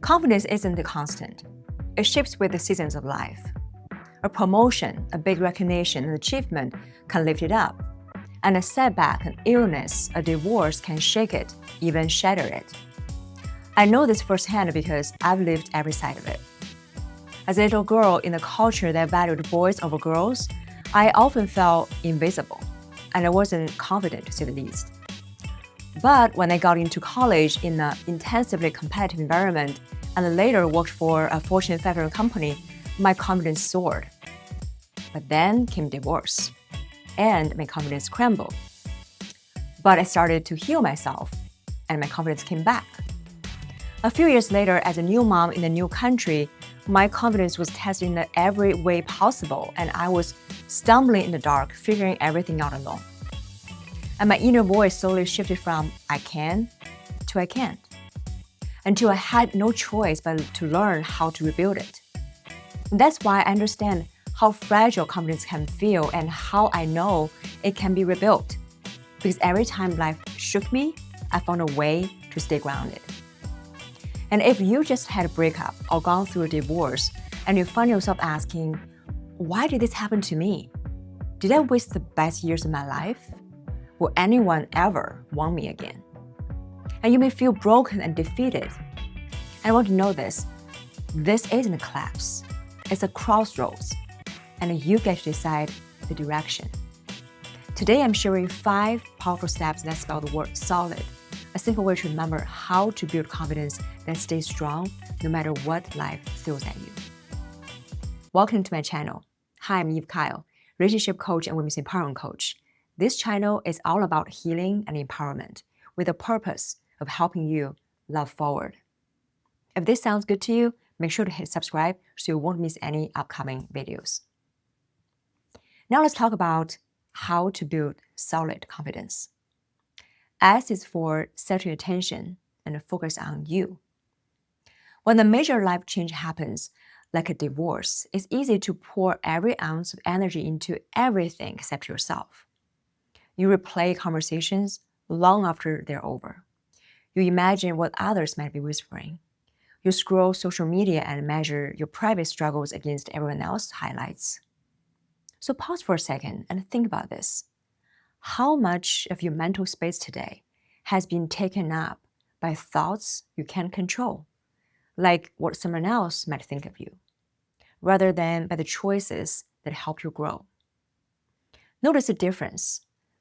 Confidence isn't the constant. It shifts with the seasons of life. A promotion, a big recognition, an achievement can lift it up. And a setback, an illness, a divorce can shake it, even shatter it. I know this firsthand because I've lived every side of it. As a little girl in a culture that valued boys over girls, I often felt invisible, and I wasn't confident to say the least. But when I got into college in an intensively competitive environment and later worked for a Fortune 500 company, my confidence soared. But then came divorce, and my confidence crumbled. But I started to heal myself, and my confidence came back. A few years later, as a new mom in a new country, my confidence was tested in every way possible, and I was stumbling in the dark, figuring everything out alone. And my inner voice slowly shifted from I can to I can't, until I had no choice but to learn how to rebuild it. And that's why I understand how fragile confidence can feel and how I know it can be rebuilt. Because every time life shook me, I found a way to stay grounded. And if you just had a breakup or gone through a divorce and you find yourself asking, why did this happen to me? Did I waste the best years of my life? Will anyone ever want me again? And you may feel broken and defeated. I want to know this. This isn't a collapse. It's a crossroads. And you get to decide the direction. Today, I'm sharing 5 powerful steps that spell the word solid. A simple way to remember how to build confidence that stays strong no matter what life throws at you. Welcome to my channel. Hi, I'm Eve Kyle, relationship coach and women's empowerment coach. This channel is all about healing and empowerment with the purpose of helping you love forward. If this sounds good to you, make sure to hit subscribe so you won't miss any upcoming videos. Now let's talk about how to build solid confidence. S is for set your attention and focus on you. When a major life change happens, like a divorce, it's easy to pour every ounce of energy into everything except yourself. You replay conversations long after they're over. You imagine what others might be whispering. You scroll social media and measure your private struggles against everyone else's highlights. So pause for a second and think about this. How much of your mental space today has been taken up by thoughts you can't control, like what someone else might think of you, rather than by the choices that help you grow? Notice the difference.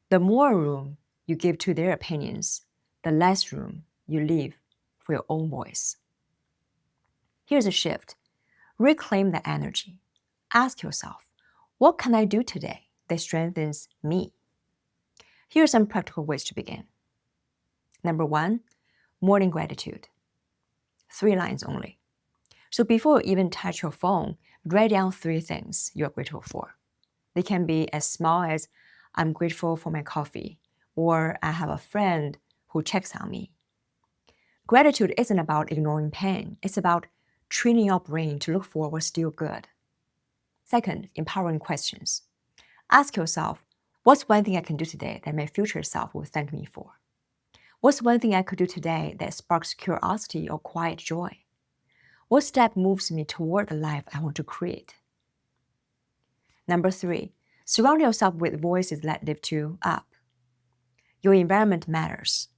The more room you give to their opinions, the less room you leave for your own voice. Here's a shift. Reclaim the energy. Ask yourself, what can I do today that strengthens me? Here are some practical ways to begin. Number 1, morning gratitude. 3 lines only. So before you even touch your phone, write down 3 things you're grateful for. They can be as small as I'm grateful for my coffee, or I have a friend who checks on me. Gratitude isn't about ignoring pain. It's about training your brain to look for what's still good. Second, empowering questions. Ask yourself, what's one thing I can do today that my future self will thank me for? What's one thing I could do today that sparks curiosity or quiet joy? What step moves me toward the life I want to create? Number 3, surround yourself with voices that lift you up. Your environment matters.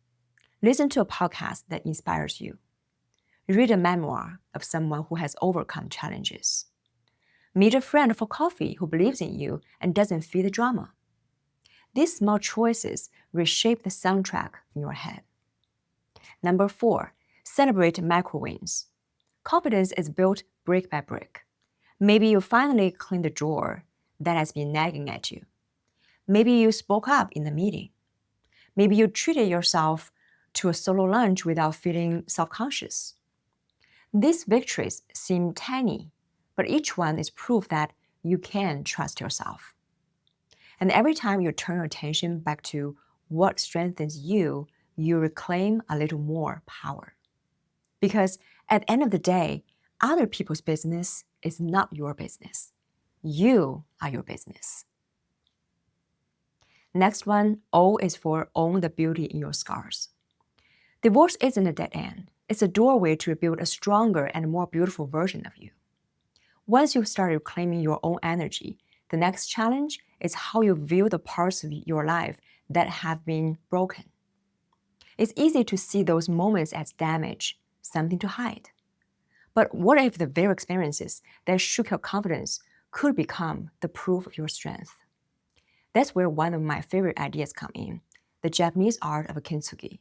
Listen to a podcast that inspires you. Read a memoir of someone who has overcome challenges. Meet a friend for coffee who believes in you and doesn't feed the drama. These small choices reshape the soundtrack in your head. Number 4, celebrate micro wins. Confidence is built brick by brick. Maybe you finally cleaned the drawer that has been nagging at you. Maybe you spoke up in the meeting. Maybe you treated yourself to a solo lunch without feeling self-conscious. These victories seem tiny, but each one is proof that you can trust yourself. And every time you turn your attention back to what strengthens you, you reclaim a little more power. Because at the end of the day, other people's business is not your business. You are your business. Next one, O is for own the beauty in your scars. Divorce isn't a dead end. It's a doorway to build a stronger and more beautiful version of you. Once you've started claiming your own energy, the next challenge is how you view the parts of your life that have been broken. It's easy to see those moments as damage, something to hide. But what if the very experiences that shook your confidence could become the proof of your strength? That's where one of my favorite ideas come in, the Japanese art of kintsugi.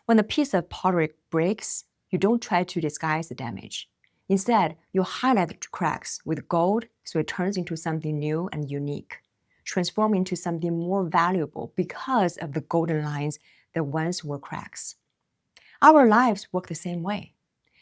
When a piece of pottery breaks, you don't try to disguise the damage. Instead, you highlight the cracks with gold so it turns into something new and unique, transforming into something more valuable because of the golden lines that once were cracks. Our lives work the same way.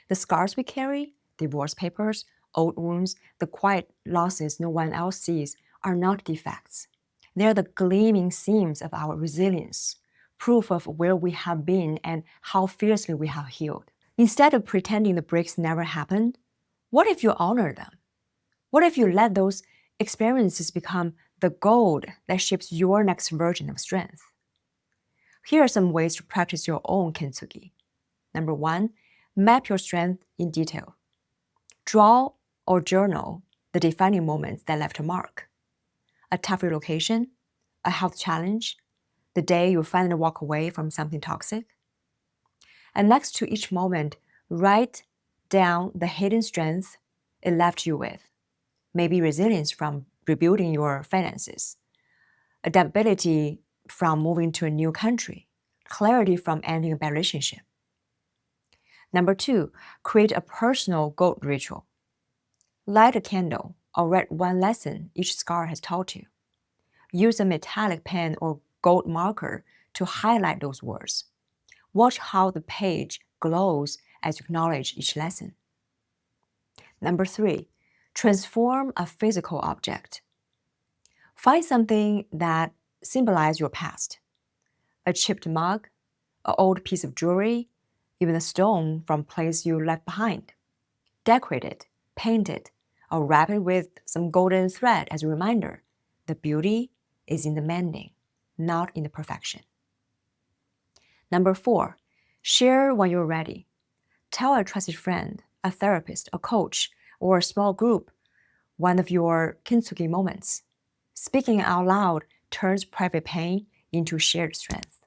The scars we carry, divorce papers, old wounds, the quiet losses no one else sees are not defects. They're the gleaming seams of our resilience, proof of where we have been and how fiercely we have healed. Instead of pretending the breaks never happened, what if you honor them? What if you let those experiences become the gold that shapes your next version of strength? Here are some ways to practice your own kintsugi. Number 1, map your strength in detail. Draw or journal the defining moments that left a mark. A tough relocation, a health challenge, the day you finally walk away from something toxic. And next to each moment, write down the hidden strength it left you with. Maybe resilience from rebuilding your finances, adaptability from moving to a new country, clarity from ending a bad relationship. Number 2, create a personal gold ritual. Light a candle or write one lesson each scar has taught you. Use a metallic pen or gold marker to highlight those words. Watch how the page glows as you acknowledge each lesson. Number 3, transform a physical object. Find something that symbolizes your past. A chipped mug, an old piece of jewelry, even a stone from a place you left behind. Decorate it, paint it, or wrap it with some golden thread as a reminder. The beauty is in the mending, not in the perfection. Number 4, share when you're ready. Tell a trusted friend, a therapist, a coach, or a small group one of your kintsugi moments. Speaking out loud turns private pain into shared strength.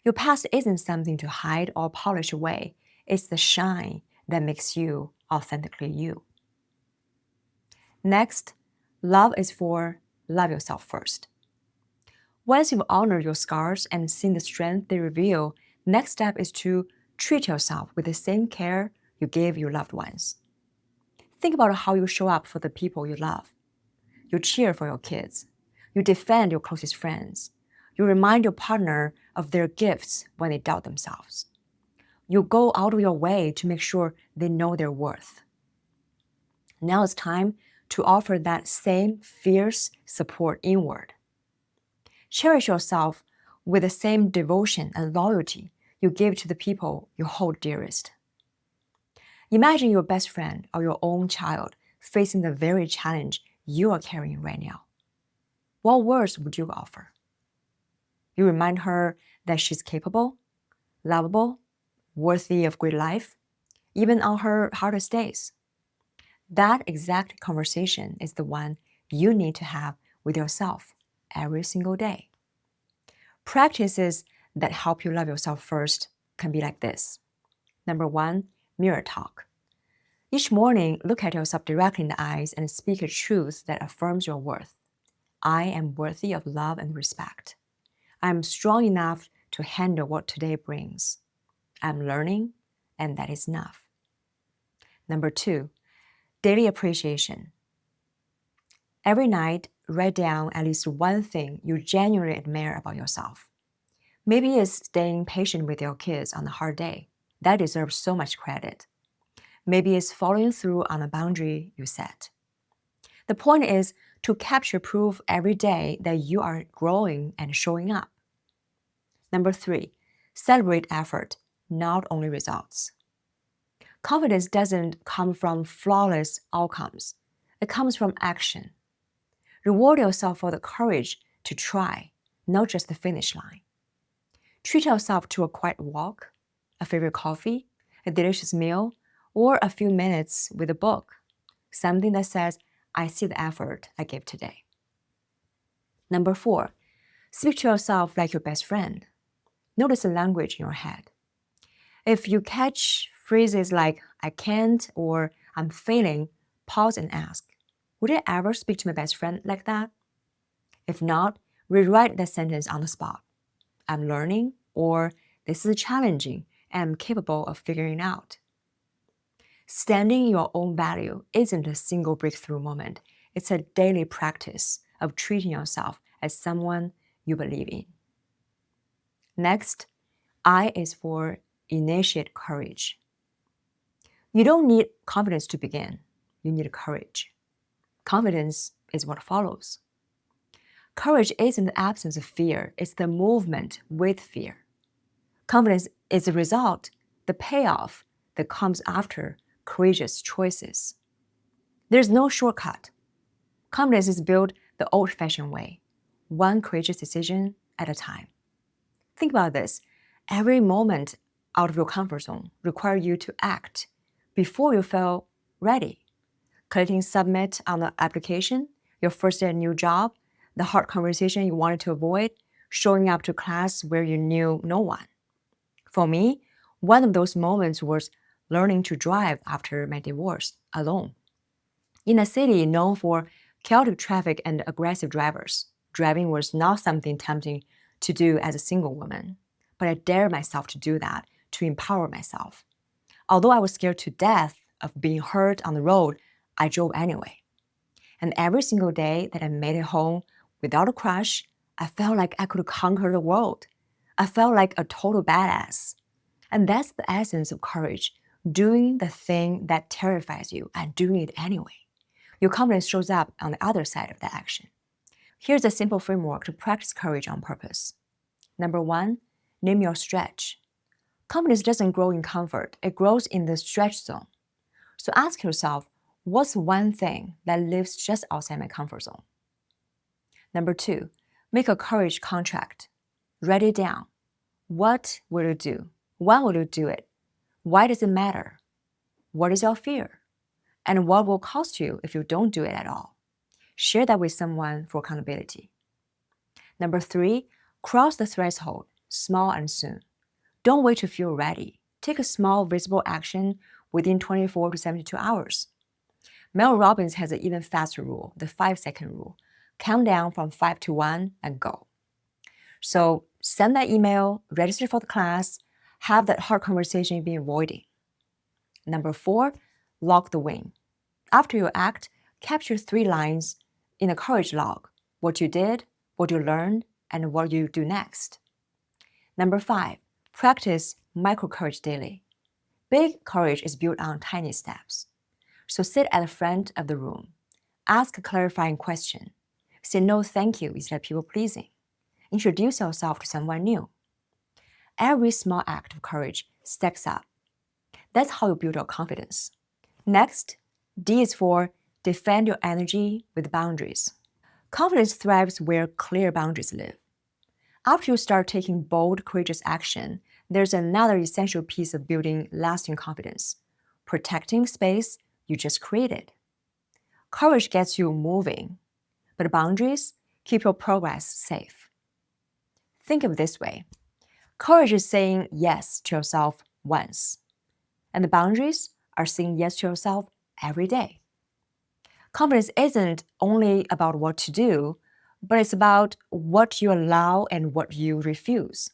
Your past isn't something to hide or polish away. It's the shine that makes you authentically you. Next, love is for love yourself first. Once you've honored your scars and seen the strength they reveal, next step is to treat yourself with the same care you gave your loved ones. Think about how you show up for the people you love. You cheer for your kids. You defend your closest friends. You remind your partner of their gifts when they doubt themselves. You go out of your way to make sure they know their worth. Now it's time to offer that same fierce support inward. Cherish yourself with the same devotion and loyalty you give to the people you hold dearest. Imagine your best friend or your own child facing the very challenge you are carrying right now. What words would you offer? You remind her that she's capable, lovable, worthy of great life, even on her hardest days. That exact conversation is the one you need to have with yourself every single day. Practices that help you love yourself first can be like this. Number 1, mirror talk. Each morning, look at yourself directly in the eyes and speak a truth that affirms your worth. I am worthy of love and respect. I am strong enough to handle what today brings. I'm learning, and that is enough. Number 2, daily appreciation. Every night, write down at least one thing you genuinely admire about yourself. Maybe it's staying patient with your kids on a hard day. That deserves so much credit. Maybe it's following through on a boundary you set. The point is to capture proof every day that you are growing and showing up. Number 3, celebrate effort, not only results. Confidence doesn't come from flawless outcomes. It comes from action. Reward yourself for the courage to try, not just the finish line. Treat yourself to a quiet walk, a favorite coffee, a delicious meal, or a few minutes with a book. Something that says, I see the effort I gave today. Number 4, speak to yourself like your best friend. Notice the language in your head. If you catch phrases like, I can't, or I'm failing, pause and ask, would I ever speak to my best friend like that? If not, rewrite that sentence on the spot. I'm learning, or this is challenging and I'm capable of figuring it out. Standing in your own value isn't a single breakthrough moment. It's a daily practice of treating yourself as someone you believe in. Next, I is for initiate courage. You don't need confidence to begin. You need courage. Confidence is what follows. Courage isn't the absence of fear. It's the movement with fear. Confidence is the result, the payoff that comes after courageous choices. There's no shortcut. Confidence is built the old-fashioned way, one courageous decision at a time. Think about this. Every moment out of your comfort zone requires you to act before you feel ready. Clicking submit on the application, your first day at a new job, the hard conversation you wanted to avoid, showing up to class where you knew no one. For me, one of those moments was learning to drive after my divorce alone. In a city known for chaotic traffic and aggressive drivers, driving was not something tempting to do as a single woman, but I dared myself to do that to empower myself. Although I was scared to death of being hurt on the road, I drove anyway. And every single day that I made it home without a crash, I felt like I could conquer the world. I felt like a total badass. And that's the essence of courage, doing the thing that terrifies you and doing it anyway. Your confidence shows up on the other side of that action. Here's a simple framework to practice courage on purpose. Number 1, name your stretch. Confidence doesn't grow in comfort, it grows in the stretch zone. So ask yourself, what's one thing that lives just outside my comfort zone? Number 2, make a courage contract. Write it down. What will you do? When will you do it? Why does it matter? What is your fear? And what will cost you if you don't do it at all? Share that with someone for accountability. Number 3, cross the threshold, small and soon. Don't wait to feel ready. Take a small, visible action within 24 to 72 hours. Mel Robbins has an even faster rule, the 5-second rule. Count down from 5 to 1 and go. So send that email, register for the class, have that hard conversation you've been avoiding. Number 4, log the win. After you act, capture 3 lines in a courage log: what you did, what you learned, and what you do next. Number 5, practice micro courage daily. Big courage is built on tiny steps. So sit at the front of the room. Ask a clarifying question. Say no thank you instead of people-pleasing. Introduce yourself to someone new. Every small act of courage stacks up. That's how you build your confidence. Next, D is for defend your energy with boundaries. Confidence thrives where clear boundaries live. After you start taking bold, courageous action, there's another essential piece of building lasting confidence: protecting space you just created. Courage gets you moving, but boundaries keep your progress safe. Think of it this way. Courage is saying yes to yourself once, and the boundaries are saying yes to yourself every day. Confidence isn't only about what to do, but it's about what you allow and what you refuse.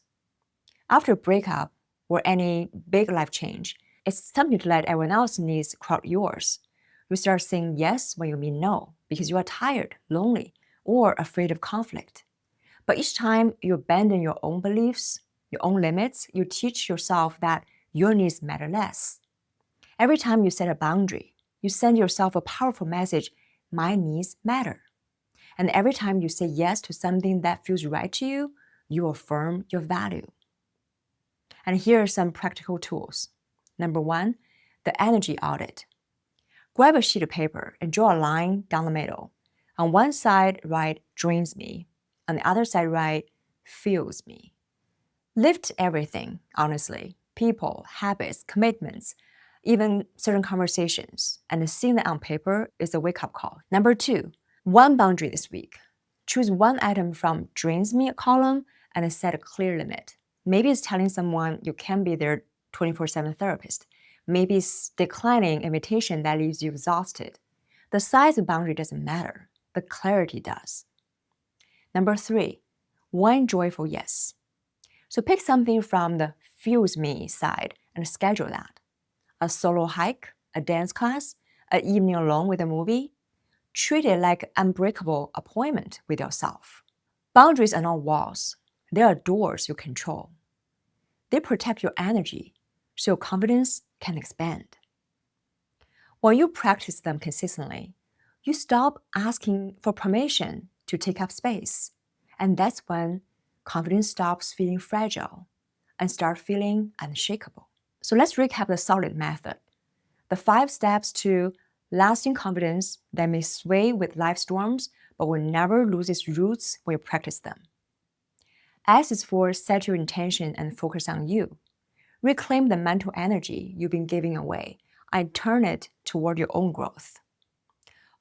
After a breakup or any big life change, it's tempting to let everyone else's needs crowd yours. You start saying yes when you mean no because you are tired, lonely, or afraid of conflict. But each time you abandon your own beliefs, your own limits, you teach yourself that your needs matter less. Every time you set a boundary, you send yourself a powerful message: my needs matter. And every time you say yes to something that feels right to you, you affirm your value. And here are some practical tools. Number 1, the energy audit. Grab a sheet of paper and draw a line down the middle. On one side, write drains me. On the other side, write fuels me. Lift everything, honestly. people, habits, commitments, even certain conversations, and seeing that on paper is a wake-up call. Number 2, one boundary this week. Choose one item from drains me column and set a clear limit. Maybe it's telling someone you can't be their 24/7 therapist. Maybe it's declining invitation that leaves you exhausted. The size of boundary doesn't matter, the clarity does. Number 3, one joyful yes. So pick something from the fuels me side and schedule that. A solo hike, a dance class, an evening alone with a movie. Treat it like an unbreakable appointment with yourself. Boundaries are not walls. They are doors you control. They protect your energy so your confidence can expand. When you practice them consistently, you stop asking for permission to take up space. And that's when confidence stops feeling fragile and start feeling unshakable. So let's recap the solid method. The 5 steps to lasting confidence that may sway with life storms but will never lose its roots when you practice them. S is for set your intention and focus on you. Reclaim the mental energy you've been giving away and turn it toward your own growth.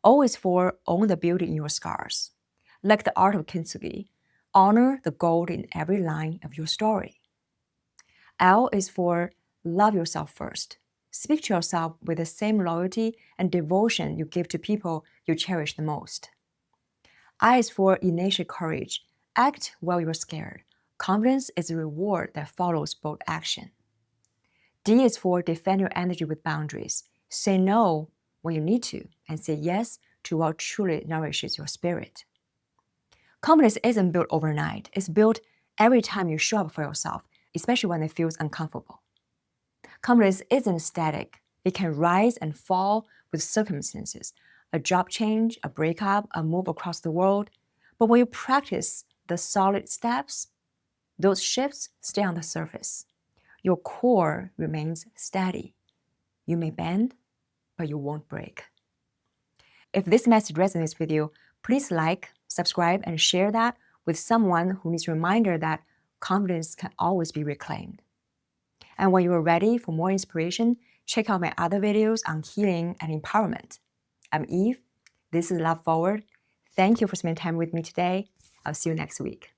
O is for own the beauty in your scars. Like the art of kintsugi, honor the gold in every line of your story. L is for love yourself first. Speak to yourself with the same loyalty and devotion you give to people you cherish the most. I is for initiate courage. Act while you're scared. Confidence is a reward that follows bold action. D is for defend your energy with boundaries. Say no when you need to and say yes to what truly nourishes your spirit. Confidence isn't built overnight. It's built every time you show up for yourself, especially when it feels uncomfortable. Confidence isn't static. It can rise and fall with circumstances, a job change, a breakup, a move across the world. But when you practice the solid steps, those shifts stay on the surface. Your core remains steady. You may bend, but you won't break. If this message resonates with you, please like, subscribe, and share that with someone who needs a reminder that confidence can always be reclaimed. And when you are ready for more inspiration, check out my other videos on healing and empowerment. I'm Eve. This is Love Forward. Thank you for spending time with me today. I'll see you next week.